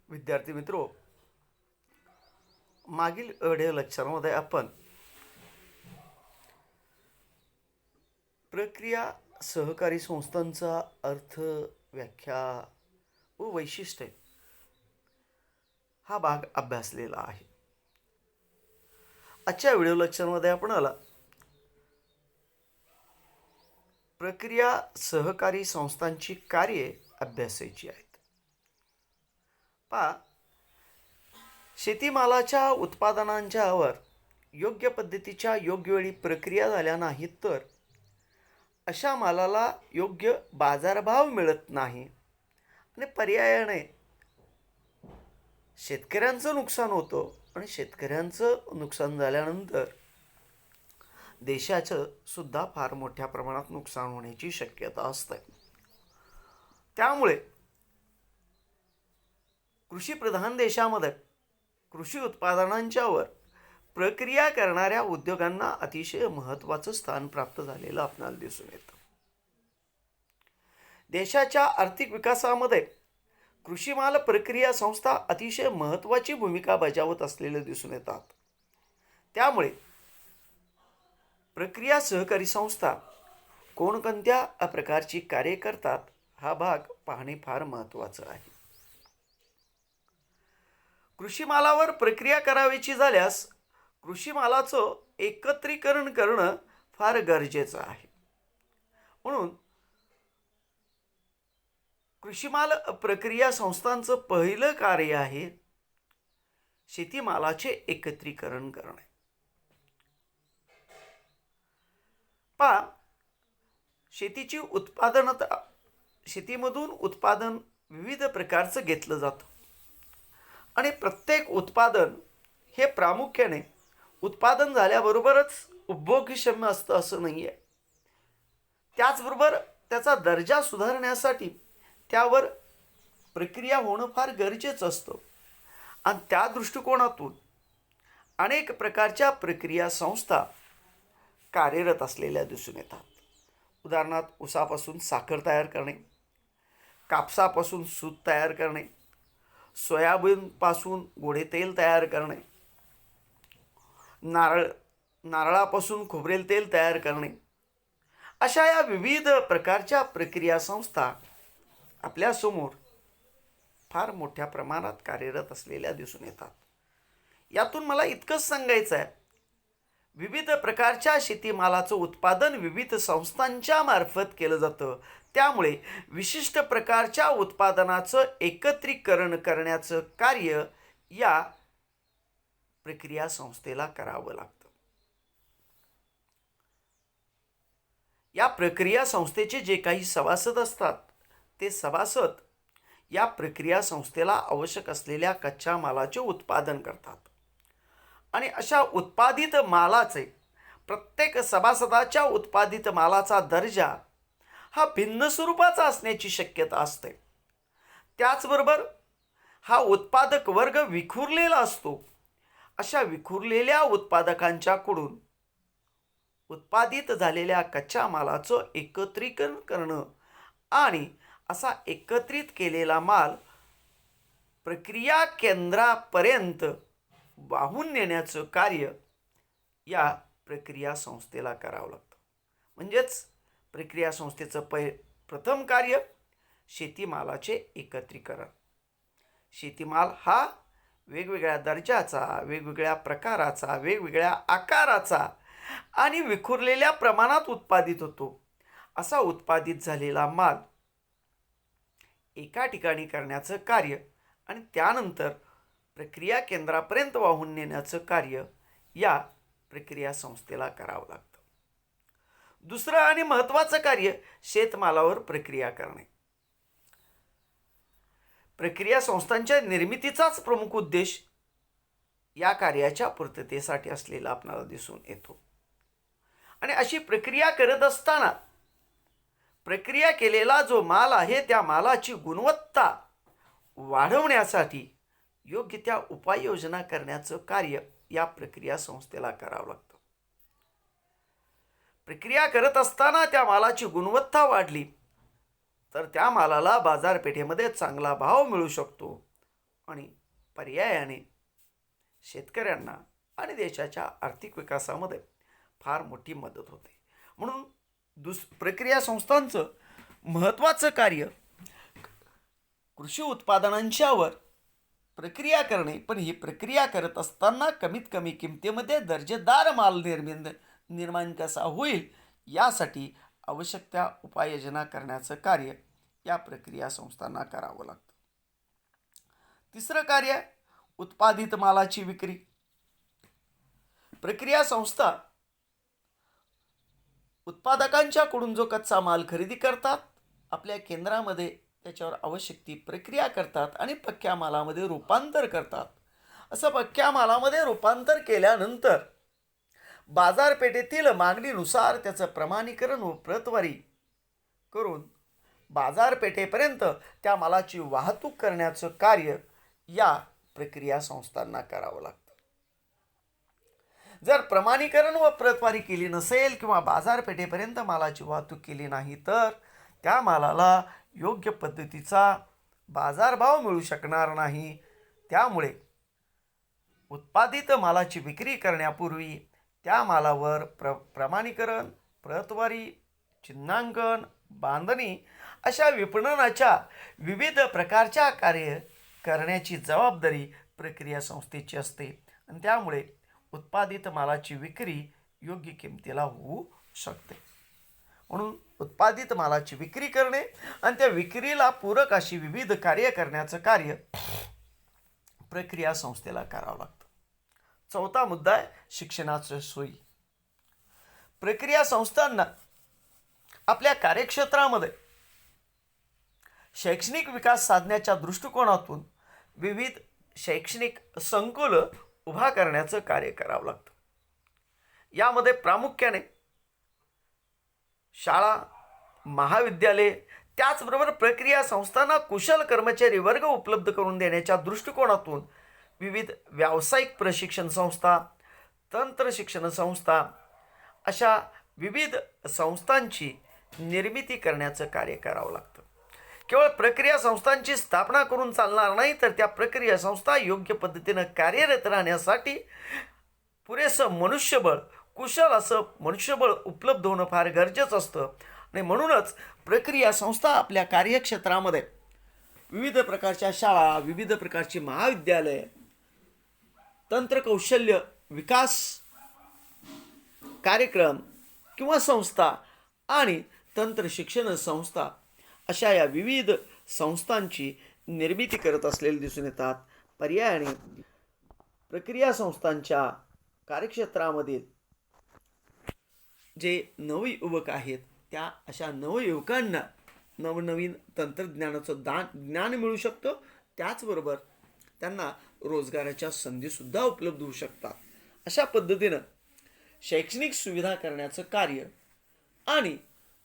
विद्यार्थी मित्रो, मागील ऑडिओ लेक्चरमध्ये आपण प्रक्रिया सहकारी संस्थांचा अर्थ, व्याख्या व वैशिष्ट्ये हा भाग अभ्यासलेला आहे. आजच्या व्हिडिओ लेक्चरमध्ये आपणाला प्रक्रिया सहकारी संस्थांची कार्ये अभ्यासायची आहेत. शेतीमालाच्या उत्पादनांच्यावर योग्य पद्धतीच्या योग्य वेळी प्रक्रिया झाल्या नाहीत तर अशा मालाला योग्य बाजारभाव मिळत नाही आणि पर्यायाने शेतकऱ्यांचं नुकसान होतं आणि शेतकऱ्यांचं नुकसान झाल्यानंतर देशाचं सुद्धा फार मोठ्या प्रमाणात नुकसान होण्याची शक्यता असते. त्यामुळे कृषी प्रधान देशामध्ये कृषी उत्पादनांच्यावर प्रक्रिया करणाऱ्या उद्योगांना अतिशय महत्त्वाचं स्थान प्राप्त झालेलं आपल्याला दिसून येतं. देशाच्या आर्थिक विकासामध्ये कृषी माल प्रक्रिया संस्था अतिशय महत्त्वाची भूमिका बजावत असलेले दिसून येतात. त्यामुळे प्रक्रिया सहकारी संस्था कोणकोणत्या प्रकारची कार्य करतात हा भाग पाहणे फार महत्त्वाचं आहे. कृषी मालावर प्रक्रिया करावीची झाल्यास कृषी मालाचं एकत्रीकरण करणं फार गरजेचं आहे. म्हणून कृषी माल प्रक्रिया संस्थांचं पहिलं कार्य आहे शेतीमालाचे एकत्रीकरण करणे. शेतीची उत्पादनता, शेतीमधून उत्पादन विविध प्रकारचं घेतलं जातं आणि प्रत्येक उत्पादन हे प्रामुख्याने उत्पादन झाल्याबरोबरच उपभोगक्षम असतं असं नाही आहे. त्याचबरोबर त्याचा दर्जा सुधारण्यासाठी त्यावर प्रक्रिया होणं फार गरजेचं असतं आणि त्या दृष्टिकोनातून अनेक प्रकारच्या प्रक्रिया संस्था कार्यरत असलेल्या दिसून येतात. उदाहरणार्थ ऊसापासून साखर तयार करणे, कापसापासून सूत तयार करणे, सोयाबीनपासून गोडे तेल तयार करणे, नारळापासून खोबरेल तेल तयार करणे, अशा या विविध प्रकारच्या प्रक्रिया संस्था आपल्यासमोर फार मोठ्या प्रमाणात कार्यरत असलेल्या दिसून येतात. यातून मला इतकंच सांगायचं आहे, विविध प्रकारच्या शेतीमालाचं उत्पादन विविध संस्थांच्या मार्फत केलं जातं. त्यामुळे विशिष्ट प्रकारच्या उत्पादनाचं एकत्रीकरण करण्याचं कार्य या प्रक्रिया संस्थेला करावं लागतं. या प्रक्रिया संस्थेचे जे काही सभासद असतात ते सभासद या प्रक्रिया संस्थेला आवश्यक असलेल्या कच्च्या मालाचे उत्पादन करतात आणि अशा उत्पादित मालाचे प्रत्येक सभासदाच्या उत्पादित मालाचा दर्जा हा भिन्न स्वरूपाचा असण्याची शक्यता असते. त्याचबरोबर हा उत्पादक वर्ग विखुरलेला असतो. अशा विखुरलेल्या उत्पादकांच्याकडून उत्पादित झालेल्या कच्च्या मालाचं एकत्रीकरण करणं आणि असा एकत्रित केलेला माल प्रक्रिया केंद्रापर्यंत वाहून नेण्याचं कार्य या प्रक्रिया संस्थेला करावं लागतं. म्हणजेच प्रक्रिया संस्थेचं प्रथम कार्य शेतीमालाचे एकत्रीकरण. शेतीमाल हा वेगवेगळ्या दर्जाचा, वेगवेगळ्या प्रकाराचा, वेगवेगळ्या आकाराचा आणि विखुरलेल्या प्रमाणात उत्पादित होतो. असा उत्पादित झालेला माल एका ठिकाणी करण्याचं कार्य आणि त्यानंतर प्रक्रिया केंद्रापर्यंत वाहून नेण्याचं कार्य या प्रक्रिया संस्थेला करावं लागतं. दुसरं आणि महत्त्वाचं कार्य शेतमालावर प्रक्रिया करणे. प्रक्रिया संस्थांच्या निर्मितीचाच प्रमुख उद्देश या कार्याच्या पूर्ततेसाठी असलेला आपल्याला दिसून येतो. आणि अशी प्रक्रिया करत असताना प्रक्रिया केलेला जो माल आहे त्या मालाची गुणवत्ता वाढवण्यासाठी योग्य त्या उपाययोजना करण्याचं कार्य या प्रक्रिया संस्थेला करावं लागतं. प्रक्रिया करत असताना त्या मालाची गुणवत्ता वाढली तर त्या मालाला बाजारपेठेमध्ये चांगला भाव मिळू शकतो आणि पर्यायाने शेतकऱ्यांना आणि देशाच्या आर्थिक विकासामध्ये फार मोठी मदत होते. म्हणून प्रक्रिया संस्थांचं महत्त्वाचं कार्य कृषी उत्पादनांच्यावर प्रक्रिया करणे, पण ही प्रक्रिया करत असताना कमीत कमी किमतीमध्ये दर्जेदार माल निर्माण कसा होईल यासाठी आवश्यक त्या उपाययोजना करण्याचं कार्य या प्रक्रिया संस्थांना करावं लागतं. तिसरं कार्य उत्पादित मालाची विक्री. प्रक्रिया संस्था उत्पादकांच्याकडून जो कच्चा माल खरेदी करतात, आपल्या केंद्रामध्ये त्याच्यावर आवश्यक ती प्रक्रिया करतात आणि पक्क्या मालामध्ये रूपांतर करतात. असं पक्क्या मालामध्ये रूपांतर केल्यानंतर बाजारपेठेतील मागणीनुसार त्याचं प्रमाणीकरण व प्रतवारी करून बाजारपेठेपर्यंत त्या मालाची वाहतूक करण्याचं कार्य या प्रक्रिया संस्थांना करावं लागतं. जर प्रमाणीकरण व प्रतवारी केली नसेल किंवा बाजारपेठेपर्यंत मालाची वाहतूक केली नाही तर त्या मालाला योग्य पद्धतीचा बाजारभाव मिळू शकणार नाही. त्यामुळे उत्पादित मालाची विक्री करण्यापूर्वी त्या मालावर प्रमाणीकरण, प्रतवारी, चिन्हांकन, बांधणी अशा विपणनाच्या विविध प्रकारच्या कार्य करण्याची जबाबदारी प्रक्रिया संस्थेची असते आणि त्यामुळे उत्पादित मालाची विक्री योग्य किमतीला होऊ शकते. म्हणून उत्पादित मालाची विक्री करणे आणि त्या विक्रीला पूरक अशी विविध कार्य करण्याचं कार्य प्रक्रिया संस्थेला करावं लागतं. चौथा मुद्दा आहे शिक्षणाच्या सोयी. प्रक्रिया संस्थांना आपल्या कार्यक्षेत्रामध्ये शैक्षणिक विकास साधण्याच्या दृष्टिकोनातून विविध शैक्षणिक संकुल उभा करण्याचं कार्य करावं लागतं. यामध्ये प्रामुख्याने शाळा, महाविद्यालय, त्याचबरोबर प्रक्रिया संस्थांना कुशल कर्मचारी वर्ग उपलब्ध करून देण्याच्या दृष्टिकोनातून विविध व्यावसायिक प्रशिक्षण संस्था, तंत्र शिक्षण संस्था अशा विविध संस्थांची निर्मिती करण्याचं कार्य करावं लागतं. केवळ प्रक्रिया संस्थांची स्थापना करून चालणार नाही, तर त्या प्रक्रिया संस्था योग्य पद्धतीनं कार्यरत राहण्यासाठी पुरेसं मनुष्यबळ, कुशल असं मनुष्यबळ उपलब्ध होणं फार गरजेचं असतं. आणि म्हणूनच प्रक्रिया संस्था आपल्या कार्यक्षेत्रामध्ये विविध प्रकारच्या शाळा, विविध प्रकारची महाविद्यालय, तंत्रकौशल्य विकास कार्यक्रम किंवा संस्था आणि तंत्र शिक्षण संस्था अशा या विविध संस्थांची निर्मिती करत असलेले दिसून येतात. पर्यायाने प्रक्रिया संस्थांच्या कार्यक्षेत्रामधील जे नवयुवक आहेत त्या अशा नवयुवकांना नवनवीन तंत्रज्ञानाचं ज्ञान मिळू शकतं. त्याचबरोबर त्यांना रोजगाराच्या संधीसुद्धा उपलब्ध होऊ शकतात. अशा पद्धतीनं शैक्षणिक सुविधा करण्याचं कार्य आणि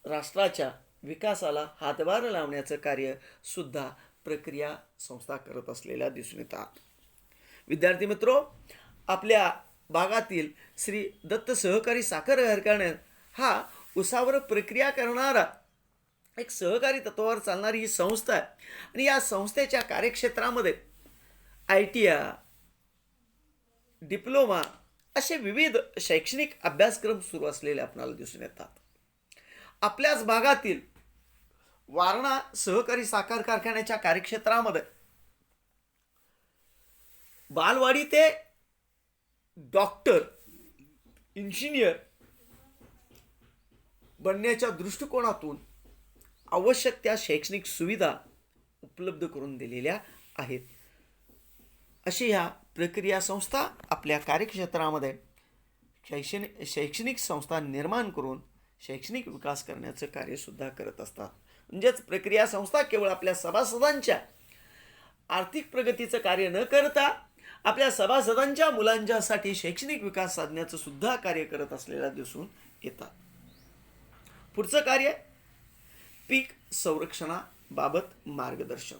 राष्ट्राच्या विकासाला हातभार लावण्याचं कार्य सुद्धा प्रक्रिया संस्था करत असलेल्या दिसून येतात. विद्यार्थी मित्रो, आपल्या भागातील श्री दत्त सहकारी साखर कारखाना हा उसावर प्रक्रिया करणारा एक सहकारी तत्वावर चालणारी ही संस्था आहे आणि या संस्थेच्या कार्यक्षेत्रामध्ये ITI, डिप्लोमा असे विविध शैक्षणिक अभ्यासक्रम सुरू असलेले आपल्याला दिसून येतात. आपल्याच भागातील वारणा सहकारी साखर कारखान्याच्या कार्यक्षेत्रामध्ये बालवाडी ते डॉक्टर, इंजिनियर बनण्याच्या दृष्टिकोनातून आवश्यक त्या शैक्षणिक सुविधा उपलब्ध करून दिलेल्या आहेत. अशी ह्या प्रक्रिया संस्था आपल्या कार्यक्षेत्रामध्ये शैक्षणिक संस्था निर्माण करून शैक्षणिक विकास करण्याचं कार्यसुद्धा करत असतात. म्हणजेच प्रक्रिया संस्था केवळ आपल्या सभासदांच्या आर्थिक प्रगतीचं कार्य न करता आपल्या सभासदांच्या मुलांच्यासाठी शैक्षणिक विकास साधण्याचं सुद्धा कार्य करत असलेला दिसून येतात. पुढचं कार्य पीक संरक्षणाबाबत मार्गदर्शन.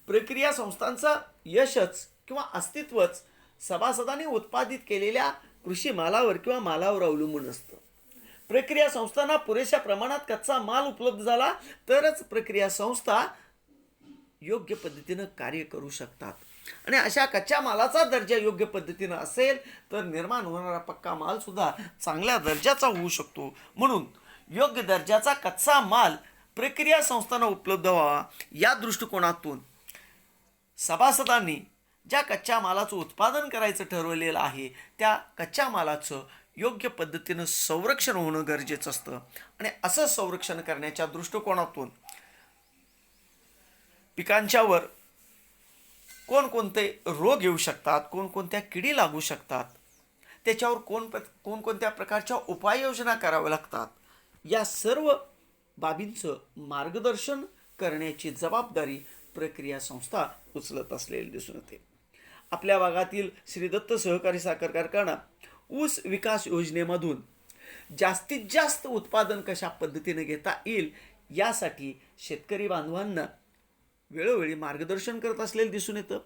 प्रक्रिया संस्थांचं यशच किंवा अस्तित्वच सभासदांनी उत्पादित केलेल्या कृषी मालावर किंवा मालावर अवलंबून असतं. प्रक्रिया संस्थांना पुरेशा प्रमाणात कच्चा माल उपलब्ध झाला तरच प्रक्रिया संस्था योग्य पद्धतीनं कार्य करू शकतात. आणि अशा कच्च्या मालाचा दर्जा योग्य पद्धतीनं असेल तर निर्माण होणारा पक्का माल सुद्धा चांगल्या दर्जाचा होऊ शकतो. म्हणून योग्य दर्जाचा कच्चा माल प्रक्रिया संस्थांना उपलब्ध व्हावा या दृष्टिकोनातून सभासदांनी ज्या कच्च्या मालाचं उत्पादन करायचं ठरवलेलं आहे त्या कच्च्या मालाचं योग्य पद्धतीनं संरक्षण होणं गरजेचं असतं. आणि असं संरक्षण करण्याच्या दृष्टिकोनातून पिकांच्यावर कोणकोणते रोग येऊ शकतात, कोणकोणत्या किडी लागू शकतात, त्याच्यावर कोणकोणत्या प्रकारच्या उपाययोजना कराव्या लागतात, या सर्व बाबींचं मार्गदर्शन करण्याची जबाबदारी प्रक्रिया संस्था उचलत असलेली दिसून येते. आपल्या भागातील श्री दत्त सहकारी साखर कारखाना ऊस विकास योजनेमधून जास्तीत जास्त उत्पादन कशा पद्धतीने घेता येईल यासाठी शेतकरी बांधवांना वेळोवेळी मार्गदर्शन करत असलेले दिसून येतं.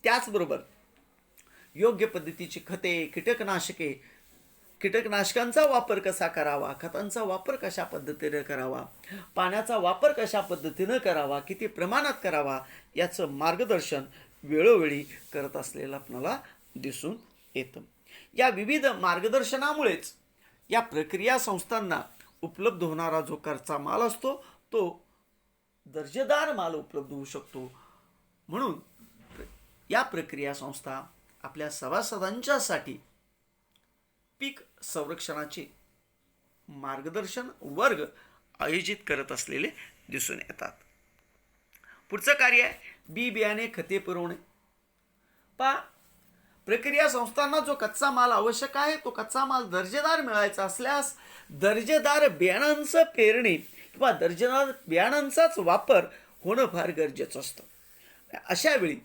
त्याचबरोबर योग्य पद्धतीची खते, कीटकनाशकांचा वापर कसा करावा, खतांचा वापर कशा पद्धतीने करावा, पाण्याचा वापर कशा पद्धतीनं करावा, किती प्रमाणात करावा याचं मार्गदर्शन वेळोवेळी करत असलेलं आपल्याला दिसून येतं. या विविध मार्गदर्शनामुळेच या प्रक्रिया संस्थांना उपलब्ध होणारा जो कच्चा माल असतो तो दर्जेदार माल उपलब्ध होऊ शकतो. म्हणून या प्रक्रिया संस्था आपल्या सभासदांच्यासाठी पीक संरक्षणाचे मार्गदर्शन वर्ग आयोजित करत असलेले दिसून येतात. पुढचं कार्य आहे बी बियाणे खते पुरवणे. प्रक्रिया संस्थांना जो कच्चा माल आवश्यक आहे तो कच्चा माल दर्जेदार मिळायचा असल्यास दर्जेदार बियाणांचं पेरणी किंवा दर्जेदार बियाणांचाच वापर होणं फार गरजेचं असतं. अशा वेळी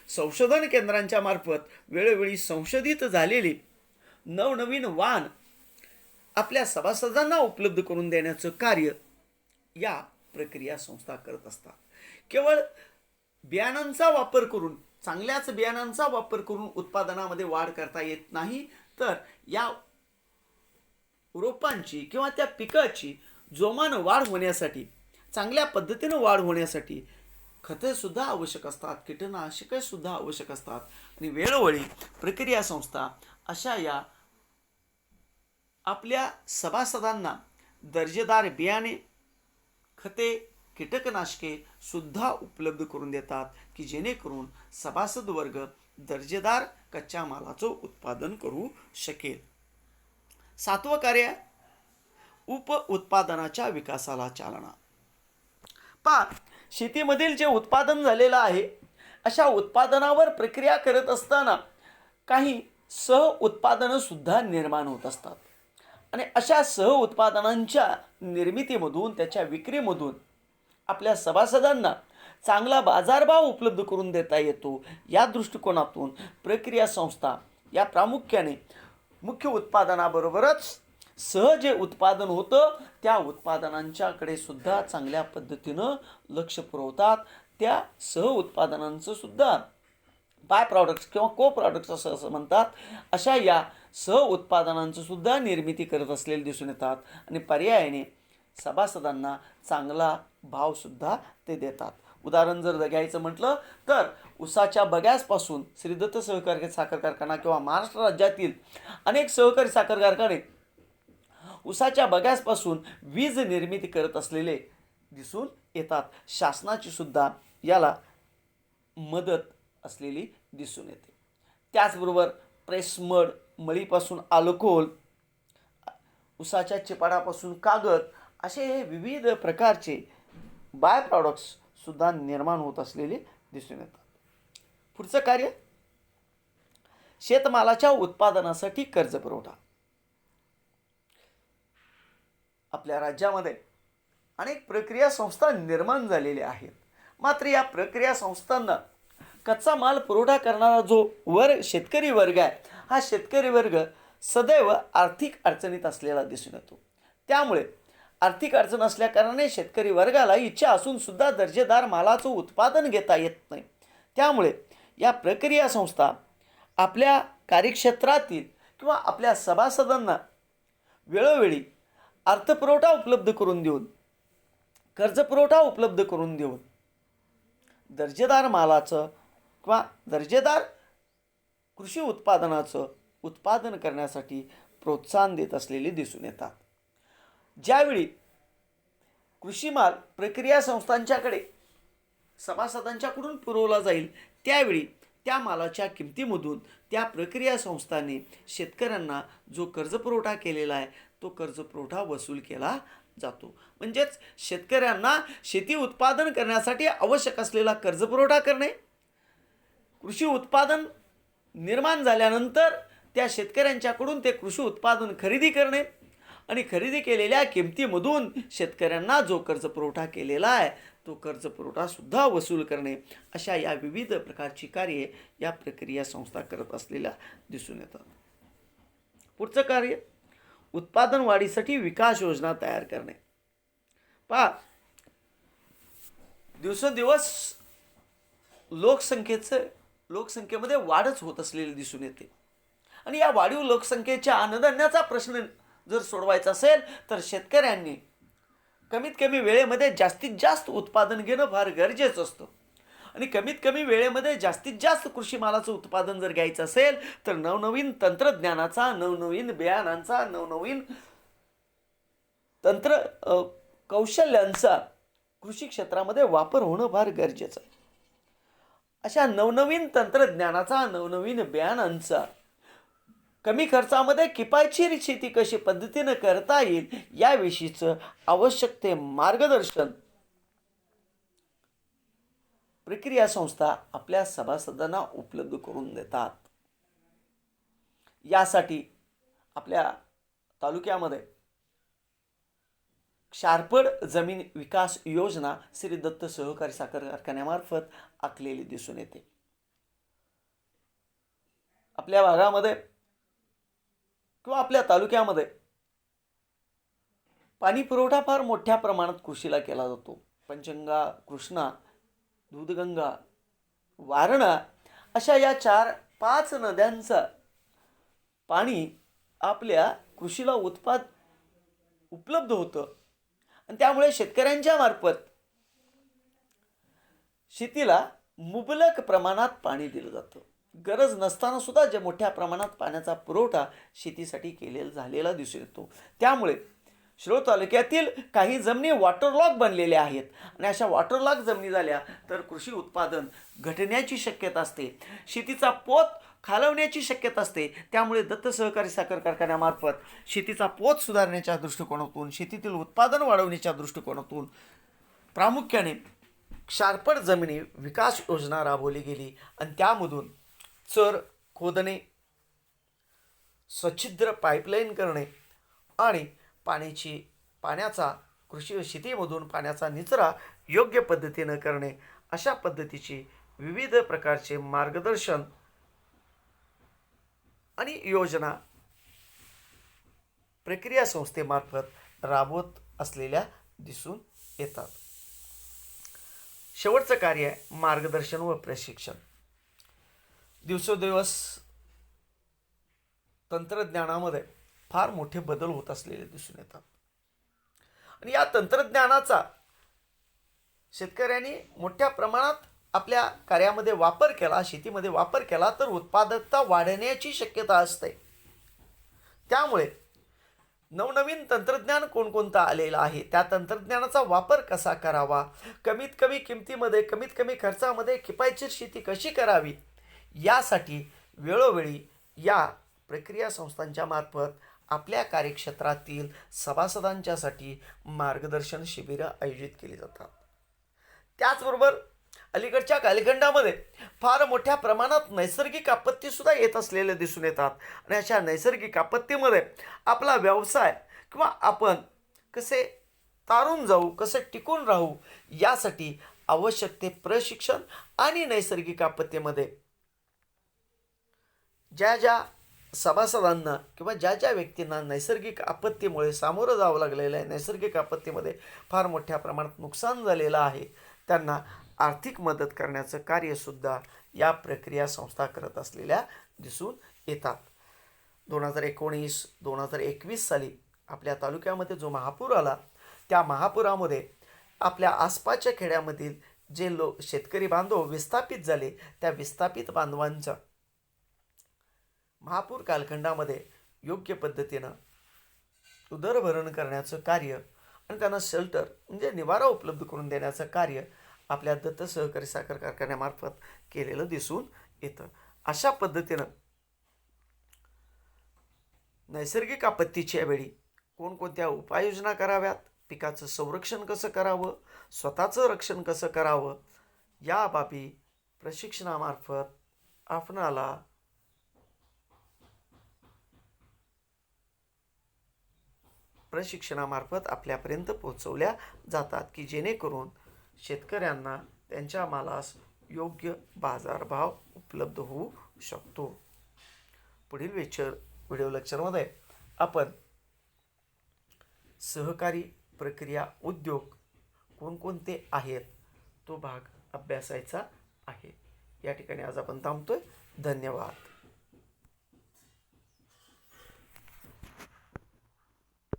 संशोधन केंद्रांच्या मार्फत वेळोवेळी संशोधित झालेली नवनवीन वाण आपल्या सभासदांना उपलब्ध करून देण्याचं कार्य या प्रक्रिया संस्था करत असतात. केवळ बियाणांचा वापर करून, चांगल्याच बियाणांचा वापर करून उत्पादनामध्ये वाढ करता येत नाही, तर या रोपांची किंवा त्या पिकाची जोमानं वाढ होण्यासाठी, चांगल्या पद्धतीनं वाढ होण्यासाठी खते सुद्धा आवश्यक असतात, कीटकनाशके सुद्धा आवश्यक असतात. आणि वेळोवेळी प्रक्रिया संस्था अशा या आपल्या सभासदांना दर्जेदार बियाणे, खते, कीटकनाशके सुद्धा उपलब्ध करून देतात की जेणेकरून सभासद वर्ग दर्जेदार कच्च्या मालाचं उत्पादन करू शकेल. 7वं कार्य उप उत्पादनाच्या विकासाला चालना. शेतीमधील जे उत्पादन झालेलं आहे अशा उत्पादनावर प्रक्रिया करत असताना काही सह उत्पादनं सुद्धा निर्माण होत असतात. आणि अशा सह उत्पादनांच्या निर्मितीमधून, त्याच्या विक्रीमधून आपल्या सभासदांना चांगला बाजारभाव उपलब्ध करून देता येतो. या दृष्टिकोनातून प्रक्रिया संस्था या प्रामुख्याने मुख्य उत्पादनाबरोबरच सह जे उत्पादन होतं त्या उत्पादनांच्याकडे सुद्धा चांगल्या पद्धतीनं लक्ष पुरवतात. त्या सह उत्पादनांचं सुद्धा बाय प्रॉडक्ट्स किंवा को प्रॉडक्ट्स असं म्हणतात, अशा या सह उत्पादनांचं सुद्धा निर्मिती करत असलेले दिसून येतात. आणि पर्यायाने सभासदांना चांगला भावसुद्धा ते देतात. उदाहरण जर घ्यायचं म्हटलं तर ऊसाच्या बग्यासपासून श्री दत्त सहकारी साखर कारखाना किंवा महाराष्ट्र राज्यातील अनेक सहकारी साखर कारखाने ऊसाच्या बग्यासपासून वीज निर्मिती करत असलेले दिसून येतात. शासनाची सुद्धा याला मदत असलेली दिसून येते. त्याचबरोबर प्रेसमड, मळीपासून अल्कोहोल, ऊसाच्या चिपाडापासून कागद असे विविध प्रकारचे बाय प्रॉडक्ट्स सुद्धा निर्माण होत असलेले दिसून येतात. पुढचं कार्य शेतमालाच्या उत्पादनासाठी कर्ज पुरवठा. आपल्या राज्यामध्ये अनेक प्रक्रिया संस्था निर्माण झालेल्या आहेत. मात्र या प्रक्रिया संस्थांना कच्चा माल पुरवठा करणारा जो शेतकरी वर्ग आहे, हा शेतकरी वर्ग सदैव आर्थिक अडचणीत असलेला दिसून येतो. त्यामुळे आर्थिक अडचण असल्याकारणाने शेतकरी वर्गाला इच्छा असून सुद्धा दर्जेदार मालाचं उत्पादन घेता येत नाही. त्यामुळे या प्रक्रिया संस्था आपल्या कार्यक्षेत्रातील किंवा आपल्या सभासदांना वेळोवेळी अर्थपुरवठा उपलब्ध करून देऊन, कर्जपुरवठा उपलब्ध करून देऊन दर्जेदार मालाचं किंवा दर्जेदार कृषी उत्पादनाचं उत्पादन करण्यासाठी प्रोत्साहन देत असलेले दिसून येतात. ज्यावेळी कृषी माल प्रक्रिया संस्थांच्याकडे सभासदांच्याकडून पुरवला जाईल त्यावेळी त्या मालाच्या किमतीमधून त्या प्रक्रिया संस्थांनी शेतकऱ्यांना जो कर्जपुरवठा केलेला आहे तो कर्जपुरवठा वसूल केला जातो. म्हणजेच शेतकऱ्यांना शेती उत्पादन करण्यासाठी आवश्यक असलेला कर्जपुरवठा करणे, कृषी उत्पादन निर्माण झाल्यानंतर त्या शेतकऱ्यांच्याकडून ते कृषी उत्पादन खरेदी करणे आणि खरेदी केलेल्या किमतीमधून शेतकऱ्यांना जो कर्जपुरवठा केलेला आहे तो कर्जपुरवठा सुद्धा वसूल करणे, अशा या विविध प्रकारची कार्ये या प्रक्रिया संस्था करत असलेल्या दिसून येतात. पुढचं कार्य उत्पादन वाढीसाठी विकास योजना तयार करणे. पहा, दिवसेंदिवस लोकसंख्येमध्ये वाढच होत असलेली दिसून येते आणि या वाढीव लोकसंख्येच्या अन्नधान्याचा प्रश्न जर सोडवायचा असेल तर शेतकऱ्यांनी कमीत कमी वेळेमध्ये जास्तीत जास्त उत्पादन घेणं फार गरजेचं असतं आणि कमीत कमी वेळेमध्ये जास्तीत जास्त कृषी मालाचं उत्पादन जर घ्यायचं असेल तर नवनवीन तंत्रज्ञानाचा, नवनवीन बियाणांचा, नवनवीन कौशल्यांचा कृषी क्षेत्रामध्ये वापर होणं फार गरजेचं आहे. अशा नवनवीन तंत्रज्ञानाचा, नवनवीन बियाणांचा कमी खर्चामध्ये किफायतशीर शेती कशी पद्धतीने करता येईल याविषयीचं आवश्यक ते मार्गदर्शन प्रक्रिया संस्था आपल्या सभासदांना उपलब्ध करून देतात. यासाठी आपल्या तालुक्यामध्ये क्षारपड जमीन विकास योजना श्री दत्त सहकारी साखर कारखान्यामार्फत आखलेली दिसून येते. आपल्या भागामध्ये किंवा आपल्या तालुक्यामध्ये पाणी पुरवठा फार मोठ्या प्रमाणात कृषीला केला जातो. पंचगंगा, कृष्णा, दूधगंगा, वारणा अशा या 4-5 नद्यांचं पाणी आपल्या कृषीला उपलब्ध होतं आणि त्यामुळे शेतकऱ्यांच्या मार्फत शेतीला मुबलक प्रमाणात पाणी दिलं जातं. गरज नसताना सुद्धा जे मोठ्या प्रमाणात पाण्याचा पुरवठा शेतीसाठी झालेला दिसून येतो. त्यामुळे शिरोळ तालुक्यातील काही जमिनी वॉटरलॉक बनलेल्या आहेत आणि अशा वॉटरलॉक जमिनी झाल्या तर कृषी उत्पादन घटण्याची शक्यता असते, शेतीचा पोत खालवण्याची शक्यता असते. त्यामुळे दत्त सहकारी साखर कारखान्यामार्फत शेतीचा पोत सुधारण्याच्या दृष्टिकोनातून, शेतीतील उत्पादन वाढवण्याच्या दृष्टिकोनातून प्रामुख्याने क्षारपड जमिनी विकास योजना राबवली गेली आणि त्यामधून चर खोदणे, सच्छिद्र पाईपलाईन करणे आणि पाण्याचा कृषी व शेतीमधून पाण्याचा निचरा योग्य पद्धतीने करणे अशा पद्धतीची विविध प्रकारचे मार्गदर्शन आणि योजना प्रक्रिया संस्थेमार्फत राबवत असलेल्या दिसून येतात. शेवटचं कार्य आहे मार्गदर्शन व प्रशिक्षण. दिवसेंदिवस तंत्रज्ञानामध्ये फार मोठे बदल होत असलेले दिसून येतात आणि या तंत्रज्ञानाचा शेतकऱ्यांनी मोठ्या प्रमाणात आपल्या कार्यामध्ये वापर केला, शेतीमध्ये वापर केला तर उत्पादकता वाढण्याची शक्यता असते. त्यामुळे नवनवीन तंत्रज्ञान कोणकोणतं आलेलं आहे, त्या तंत्रज्ञानाचा वापर कसा करावा, कमीत कमी किमतीमध्ये, कमीत कमी खर्चामध्ये किफायतशीर शेती कशी करावी, यासाठी वेळोवेळी या प्रक्रिया संस्थांच्या मार्फत आपल्या कार्यक्षेत्रातील सभासदांच्यासाठी मार्गदर्शन शिबिरं आयोजित केली जातात. त्याचबरोबर अलीकडच्या कालखंडामध्ये फार मोठ्या प्रमाणात नैसर्गिक आपत्तीसुद्धा येत असलेले दिसून येतात आणि अशा नैसर्गिक आपत्तीमध्ये आपला व्यवसाय किंवा आपण कसे तारून जाऊ, कसे टिकून राहू यासाठी आवश्यक ते प्रशिक्षण आणि नैसर्गिक आपत्तीमध्ये ज्या सभासदांना किंवा ज्या व्यक्तींना नैसर्गिक आपत्तीमुळे सामोरं जावं लागलेलं आहे, नैसर्गिक आपत्तीमध्ये फार मोठ्या प्रमाणात नुकसान झालेलं आहे, त्यांना आर्थिक मदत करण्याचं कार्यसुद्धा या प्रक्रिया संस्था करत असलेल्या दिसून येतात. 2019-2021 साली आपल्या तालुक्यामध्ये जो महापूर आला त्या महापुरामध्ये आपल्या आसपासच्या खेड्यामधील जे शेतकरी बांधव विस्थापित झाले, त्या विस्थापित बांधवांच्या महापूर कालखंडामध्ये योग्य पद्धतीनं उदरभरण करण्याचं कार्य आणि त्यांना शेल्टर म्हणजे निवारा उपलब्ध करून देण्याचं कार्य आपल्या दत्त सहकारी साखर कारखान्यामार्फत केलेलं दिसून येतं. अशा पद्धतीनं नैसर्गिक आपत्तीच्या वेळी कोणकोणत्या उपाययोजना कराव्यात, पिकाचं संरक्षण कसं करावं, स्वतःचं रक्षण कसं करावं, या बाबी प्रशिक्षणामार्फत आपणाला आपल्यापर्यंत पोहोचवल्या जातात, की जेणेकरून शेतकऱ्यांना त्यांच्या मालास योग्य बाजारभाव उपलब्ध होऊ शकतो. पुढील व्हिडिओ लेक्चरमध्ये आपण सहकारी प्रक्रिया उद्योग कोणकोणते आहेत तो भाग अभ्यासायचा आहे. या ठिकाणी आज आपण थांबतोय. धन्यवाद.